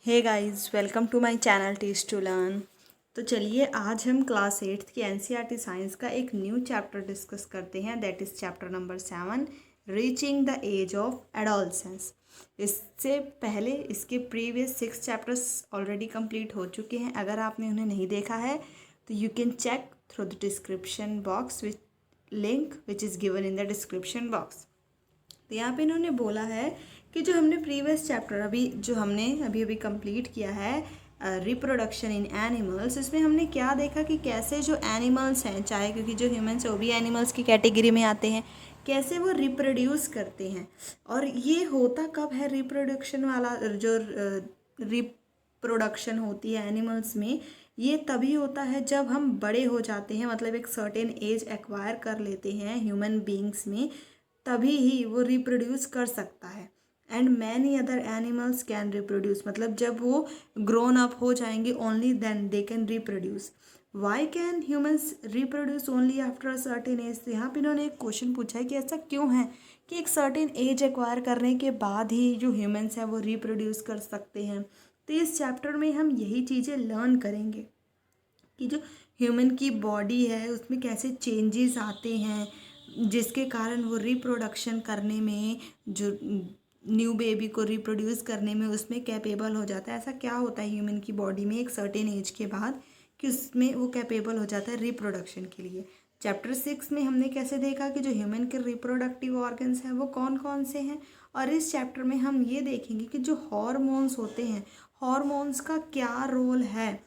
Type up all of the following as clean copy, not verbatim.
Hey guys, welcome to my channel teach to learn. तो चलिए आज हम क्लास 8th की एनसीईआरटी साइंस का एक न्यू चैप्टर डिस्कस करते हैं। That is chapter number 7, reaching the age of adolescence. इससे पहले इसके प्रीवियस 6 चैप्टर्स ऑलरेडी कंप्लीट हो चुके हैं। अगर आपने उन्हें नहीं देखा है तो you can check through the description box which link which is given in the description box. तो यहाँ पे इन्होंने बोला है कि जो हमने प्रीवियस चैप्टर अभी अभी कंप्लीट किया है, रिप्रोडक्शन इन एनिमल्स, इसमें हमने क्या देखा कि कैसे जो एनिमल्स हैं, चाहे क्योंकि जो ह्यूमन्स है वो भी एनिमल्स की कैटेगरी में आते हैं, कैसे वो रिप्रोड्यूस करते हैं। और ये होता कब है, रिप्रोडक्शन वाला जो रिप्रोडक्शन होती है एनिमल्स में, ये तभी होता है जब हम बड़े हो जाते हैं, मतलब एक सर्टेन एज एक्वायर कर लेते हैं ह्यूमन बींग्स में, तभी ही वो रिप्रोड्यूस कर सकता है। And many other animals can reproduce, मतलब जब वो ग्रोन अप हो जाएंगे only then they can reproduce. Why can humans reproduce only after a certain age. तो यहाँ पे इन्होंने एक क्वेश्चन पूछा है कि ऐसा क्यों है कि एक सर्टेन एज एक्वायर करने के बाद ही जो ह्यूमन्स हैं वो रिप्रोड्यूस कर सकते हैं। तो इस चैप्टर में हम यही चीज़ें लर्न करेंगे कि जो ह्यूमन की बॉडी है उसमें कैसे चेंजेस आते हैं, जिसके कारण वो रिप्रोडक्शन करने में, जो न्यू बेबी को रिप्रोड्यूस करने में उसमें कैपेबल हो जाता है। ऐसा क्या होता है ह्यूमन की बॉडी में एक सर्टेन एज के बाद कि उसमें वो कैपेबल हो जाता है रिप्रोडक्शन के लिए। चैप्टर 6 में हमने कैसे देखा कि जो ह्यूमन के रिप्रोडक्टिव ऑर्गन्स हैं वो कौन कौन से हैं, और इस चैप्टर में हम ये देखेंगे कि जो हॉर्मोन्स होते हैं, हॉर्मोन्स का क्या रोल है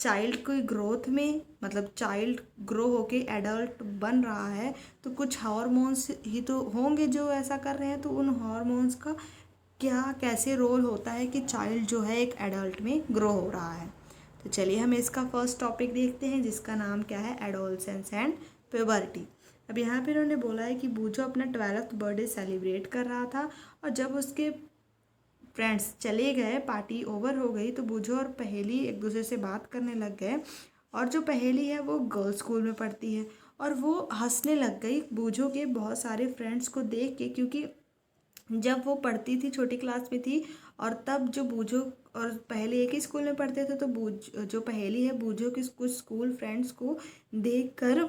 चाइल्ड की ग्रोथ में। मतलब चाइल्ड ग्रो होके एडल्ट बन रहा है तो कुछ हार्मोन्स ही तो होंगे जो ऐसा कर रहे हैं, तो उन हार्मोन्स का क्या कैसे रोल होता है कि चाइल्ड जो है एक एडल्ट में ग्रो हो रहा है। तो चलिए हम इसका फर्स्ट टॉपिक देखते हैं जिसका नाम क्या है, एडोलसेंस एंड प्यूबर्टी। अब यहाँ पे इन्होंने बोला है कि बूझो अपना 12th बर्थडे सेलिब्रेट कर रहा था, और जब उसके फ्रेंड्स चले गए, पार्टी ओवर हो गई, तो बूझो और पहेली एक दूसरे से बात करने लग गए। और जो पहेली है वो गर्ल्स स्कूल में पढ़ती है, और वो हंसने लग गई बूझो के बहुत सारे फ्रेंड्स को देख के, क्योंकि जब वो पढ़ती थी छोटी क्लास में थी, और तब जो बूझो और पहेली एक ही स्कूल में पढ़ते थे, तो बूझ जो पहेली है बूझो के कुछ स्कूल फ्रेंड्स को देख कर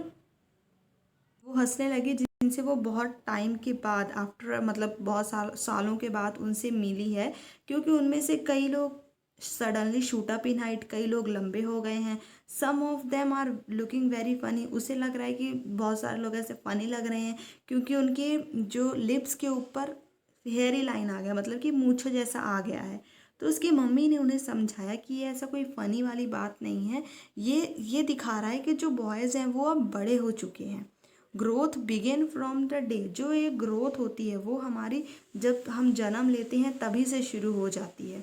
वो हंसने लगी, जिनसे वो बहुत टाइम के बाद, आफ्टर मतलब बहुत सालों के बाद उनसे मिली है, क्योंकि उनमें से कई लोग suddenly shoot up in height, कई लोग लंबे हो गए हैं। Some of them are looking very funny, उसे लग रहा है कि बहुत सारे लोग ऐसे फनी लग रहे हैं क्योंकि उनके जो लिप्स के ऊपर हेयरी लाइन आ गया, मतलब कि मूंछों जैसा आ गया है। तो उसकी मम्मी ने उन्हें समझाया कि ये ऐसा कोई फ़नी वाली बात नहीं है, ये दिखा रहा है कि जो बॉयज़ हैं वो अब बड़े हो चुके हैं। Growth begin from the day, जो ये ग्रोथ होती है वो हमारी जब हम जन्म लेते हैं तभी से शुरू हो जाती है।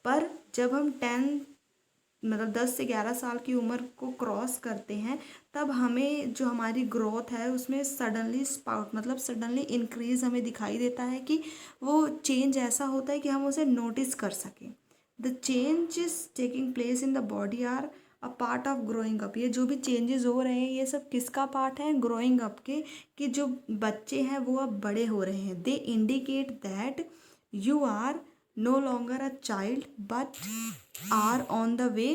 पर जब हम 10 से 11 साल की उम्र को क्रॉस करते हैं, तब हमें जो हमारी ग्रोथ है उसमें सडनली स्पाउट, मतलब सडनली इंक्रीज हमें दिखाई देता है कि वो चेंज ऐसा होता है कि हम उसे नोटिस कर सकें। The changes taking place in the body are a part of growing up. ये जो भी चेंजेस हो रहे हैं ये सब किसका पार्ट है, ग्रोइंग अप के, कि जो बच्चे हैं वो अब बड़े हो रहे हैं। They indicate that you are no longer a child but are on the way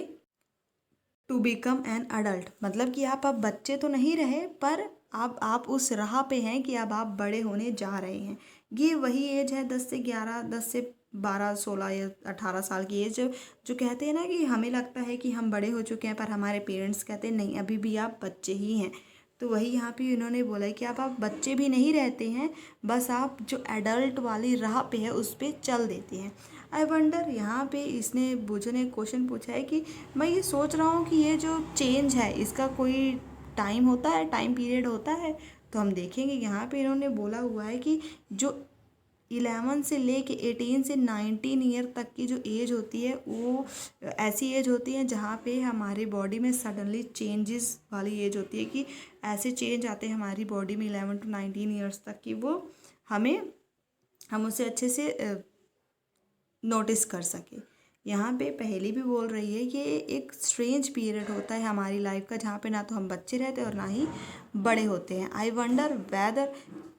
to become an adult. मतलब कि आप अब बच्चे तो नहीं रहे, पर अब आप उस राह पे हैं कि अब आप बड़े होने जा रहे हैं। ये वही एज है 10 से 11, 10 से 12, 16 या 18 साल की एज, जो कहते हैं ना कि हमें लगता है कि हम बड़े हो चुके हैं, पर हमारे पेरेंट्स कहते हैं नहीं, अभी भी आप बच्चे ही हैं। तो वही यहाँ पे इन्होंने बोला है कि आप बच्चे भी नहीं रहते हैं, बस आप जो एडल्ट वाली राह पे है उस पर चल देते हैं। आई वंडर, यहाँ पे इसने बूझो ने क्वेश्चन पूछा है कि मैं ये सोच रहा हूँ कि ये जो चेंज है इसका कोई टाइम होता है, टाइम पीरियड होता है। तो हम देखेंगे यहाँ पे इन्होंने बोला हुआ है कि जो 11 से लेके 18 से 19 ईयर तक की जो एज होती है वो ऐसी एज होती है जहाँ पे हमारी बॉडी में सडनली चेंजेस वाली एज होती है, कि ऐसे चेंज आते हैं हमारी बॉडी में 11 to 19 ईयर्स तक कि वो हम उसे अच्छे से नोटिस कर सके। यहाँ पे पहेली भी बोल रही है कि एक स्ट्रेंज पीरियड होता है हमारी लाइफ का, जहाँ पे ना तो हम बच्चे रहते और ना ही बड़े होते हैं। आई वंडर वेदर,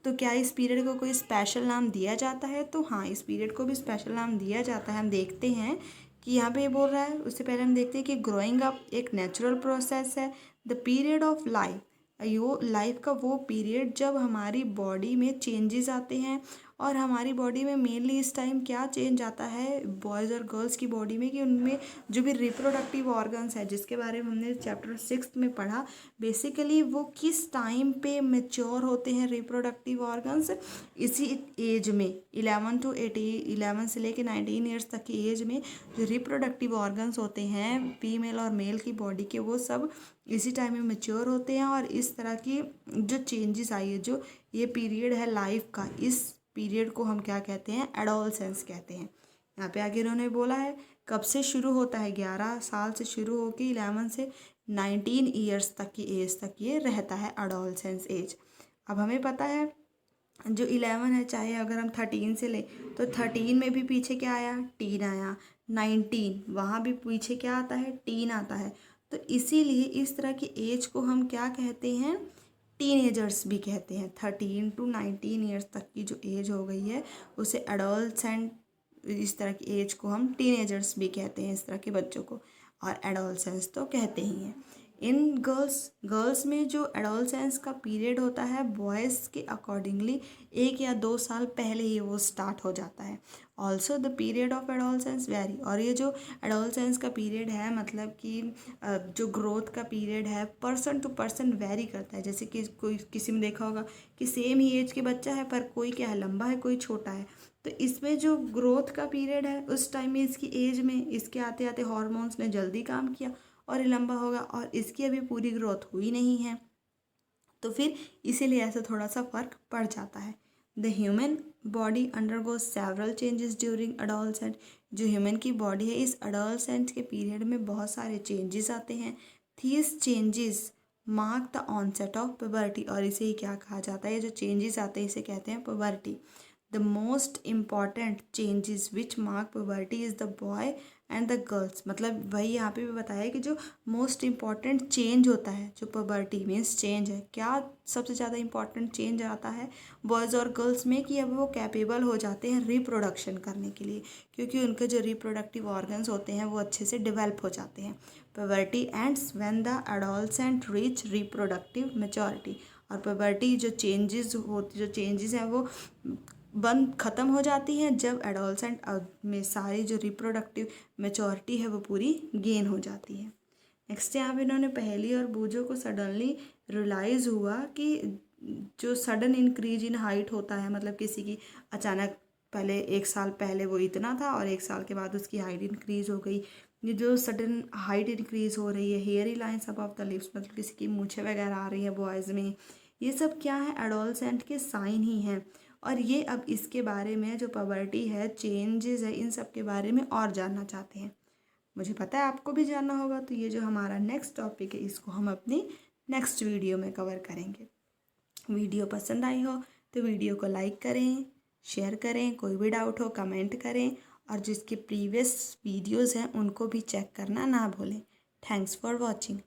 तो क्या इस पीरियड को कोई स्पेशल नाम दिया जाता है? तो हाँ, इस पीरियड को भी स्पेशल नाम दिया जाता है। हम देखते हैं कि यहाँ पे ये बोल रहा है, उससे पहले हम देखते हैं कि ग्रोइंग अप एक नेचुरल प्रोसेस है। The period of life, yo life का वो पीरियड जब हमारी बॉडी में चेंजेस आते हैं। और हमारी बॉडी में मेनली इस टाइम क्या चेंज आता है बॉयज़ और गर्ल्स की बॉडी में, कि उनमें जो भी रिप्रोडक्टिव ऑर्गन्स है, जिसके बारे में हमने चैप्टर 6 में पढ़ा, बेसिकली वो किस टाइम पे मेच्योर होते हैं रिप्रोडक्टिव ऑर्गन्स, इसी एज में 11 से लेके 19 ईयर्स तक की एज में जो रिप्रोडक्टिव ऑर्गन्स होते हैं फीमेल और मेल की बॉडी के, वो सब इसी टाइम में मेच्योर होते हैं। और इस तरह की जो चेंजेस आई है, जो ये पीरियड है लाइफ का, इस पीरियड को हम क्या कहते हैं, एडोलसेंस कहते हैं। यहाँ पे आगे इन्होंने बोला है कब से शुरू होता है, 11 साल से शुरू होकर 11 से 19 ईयर्स तक की एज तक ये रहता है एडोलसेंस एज। अब हमें पता है जो 11 है, चाहे अगर हम 13 से लें तो 13 में भी पीछे क्या आया, टीन आया। 19 वहाँ भी पीछे क्या आता है, टीन आता है। तो इसीलिए इस तरह की एज को हम क्या कहते हैं, टीनेजर्स भी कहते हैं। 13 to 19 ईयर्स तक की जो एज हो गई है उसे एडोलसेंट, इस तरह की एज को हम टीनेजर्स भी कहते हैं, इस तरह के बच्चों को। और एडोलसेंस तो कहते ही हैं। इन गर्ल्स में जो एडोलसेंस का पीरियड होता है बॉयज़ के अकॉर्डिंगली 1 या 2 साल पहले ही वो स्टार्ट हो जाता है। Also the period of adolescence very, और ये जो एडोलसेंस का पीरियड है, मतलब कि जो ग्रोथ का पीरियड है, पर्सन टू पर्सन वेरी करता है। जैसे कि कोई किसी में देखा होगा कि सेम ही एज के बच्चा है, पर कोई क्या है, लंबा है, कोई छोटा है। तो इसमें जो ग्रोथ का पीरियड है उस टाइम में इसकी एज में इसके आते आते हॉर्मोन्स ने जल्दी काम किया और ये लंबा होगा, और इसकी अभी पूरी ग्रोथ हुई नहीं है, तो फिर इसीलिए ऐसा थोड़ा सा फर्क पड़ जाता है। The human body undergoes several changes during adolescent, जो ह्यूमन की बॉडी है इस अडोलसेंट के पीरियड में बहुत सारे चेंजेस आते हैं। These changes mark the onset of puberty, और इसे ही क्या कहा जाता है, जो चेंजेस आते हैं इसे कहते हैं puberty. The most important changes which mark puberty is the boy and the girls, मतलब वही यहाँ पे भी बताया कि जो मोस्ट इम्पॉर्टेंट चेंज होता है, जो पुबर्टी मीन्स चेंज है, क्या सबसे ज़्यादा इम्पॉर्टेंट चेंज आता है बॉयज़ और गर्ल्स में, कि अब वो कैपेबल हो जाते हैं रिप्रोडक्शन करने के लिए, क्योंकि उनके जो रिप्रोडक्टिव ऑर्गन्स होते हैं वो अच्छे से डेवलप हो जाते हैं। Puberty ends when the adolescent reach reproductive maturity, और पुबर्टी जो चेंजेस हैं वो ख़त्म हो जाती हैं जब एडोलसेंट में सारी जो रिप्रोडक्टिव मैच्योरिटी है वो पूरी गेन हो जाती है। नेक्स्ट यहाँ पे इन्होंने पहेली और बूझो को सडनली रियलाइज़ हुआ कि जो सडन इंक्रीज इन हाइट होता है, मतलब किसी की अचानक पहले 1 साल पहले वो इतना था और 1 साल के बाद उसकी हाइट इंक्रीज़ हो गई, ये जो सडन हाइट इंक्रीज़ हो रही है, hairy lines above the lips, मतलब किसी की मूछें वगैरह आ रही हैं बॉयज़ में, ये सब क्या है, एडोलसेंट के साइन ही हैं। और ये अब इसके बारे में जो पुबर्टी है, चेंजेस है, इन सब के बारे में और जानना चाहते हैं। मुझे पता है आपको भी जानना होगा, तो ये जो हमारा नेक्स्ट टॉपिक है इसको हम अपनी नेक्स्ट वीडियो में कवर करेंगे। वीडियो पसंद आई हो तो वीडियो को लाइक करें, शेयर करें, कोई भी डाउट हो कमेंट करें, और जिसके प्रीवियस वीडियोज़ हैं उनको भी चेक करना ना भूलें। Thanks for watching.